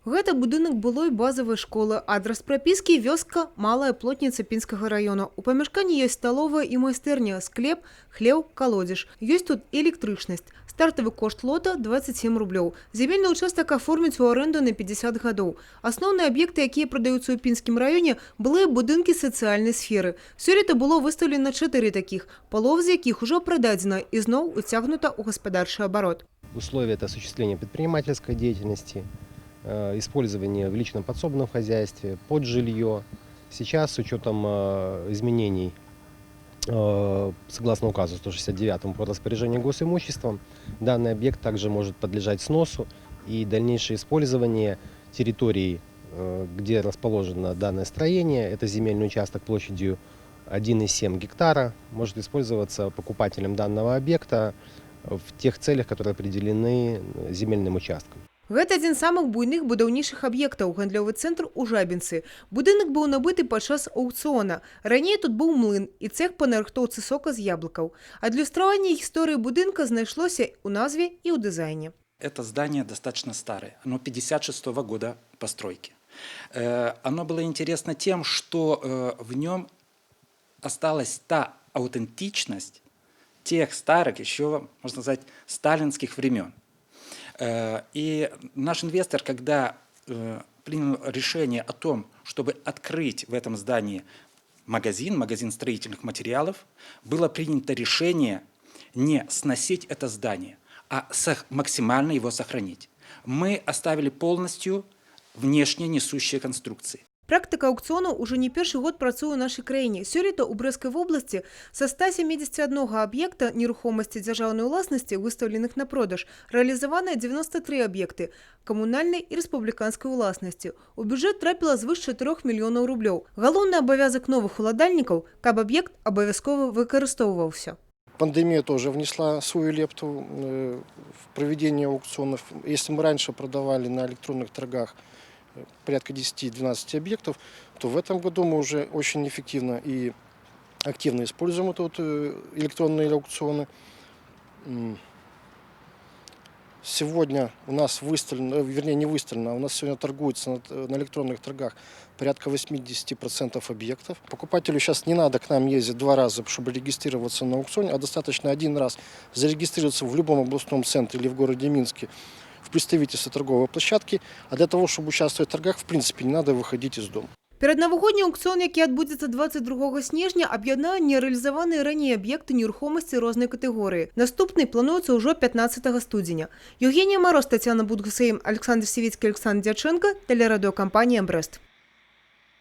Гэта будынак былой базавай школы. Адрас прапіскі – вёска Малая Плотніца Пінскага района. У памяшканні ёсць сталовая і майстэрня, склеп, хлеў, калодзеж. Ёсць тут і электрычнасць. Стартавы кошт лота – 27 рублёў. Земельны участак аформіць у аренду на 50 гадоў. Асноўныя аб'екты, якія прадаюцца ў Пінскім раёне, былыя будынкі сацыяльнай сферы. Сёлета было выстаўлена 4 такіх, палова з якіх ужо прададзена і зноў уцягнута ў гаспадарчы абарот. Условия – это осуществление предпринимательской деятельности, использование в личном подсобном хозяйстве, под жилье. Сейчас с учетом изменений, согласно указу 169 по распоряжению госимуществом, данный объект также может подлежать сносу, и дальнейшее использование территории, где расположено данное строение, это земельный участок площадью 1,7 гектара, может использоваться покупателем данного объекта в тех целях, которые определены земельным участком. Гэта адзін з самых буйных будаўнічых аб'ектаў – гандлёвы цэнтр у Жабінцы. Будынак быў набыты падчас аўкцыёна. Раней тут быў млын і цех па нарыхтоўцы сока з яблыкаў. Адлюстраванне гісторыі будынка знайшлося ў назве і ў дызайне. Это здание достаточно старое. Оно 56-го года постройки. Оно было интересно тем, что в нем осталась та аутентичность тех старых, еще, можно сказать, сталинских времен. И наш инвестор, когда принял решение о том, чтобы открыть в этом здании магазин строительных материалов, было принято решение не сносить это здание, а максимально его сохранить. Мы оставили полностью внешне несущие конструкции. Практика аукцыёнаў уже не першы год працуе ў нашай краіне. Сёлета ў Брэскай вобласці са 171 аб'екта нерухомасці дзяржаўнай уласнасці, выстаўленых на продаж, рэалізаваныя 93 аб'екты камунальнай і рэспубліканскай уласнасці. У бюджэт трапіла звыш 4 мільёнаў рублёў. Галоўны абавязак новых уладальнікаў, каб аб'ект абавязкова выкарыстоўваўся. Пандемия тоже внесла свою лепту в проведение аукционов. Если мы раньше продавали на электронных торгах порядка 10-12 объектов, то в этом году мы уже очень эффективно и активно используем электронные аукционы. Сегодня у нас выставлено, вернее не выставлено, а у нас сегодня торгуется на электронных торгах порядка 80% объектов. Покупателю сейчас не надо к нам ездить 2 раза, чтобы регистрироваться на аукционе, а достаточно 1 раз зарегистрироваться в любом областном центре или в городе Минске в представительстве торговой площадки, а для того, чтобы участвовать в торгах, в принципе, не надо выходить из дома. Пераднавагодні аукцыён, які адбудзецца 22 снежня, аб'яднае нерэалізаваныя раней аб'екты нерухомасці рознай катэгорыі. Наступны плануецца ўжо 15 студзеня. Евгения Мороз, Татьяна Будгасаим, Александр Севицкий, Александр Дьяченко, телерадиокомпания «Брест».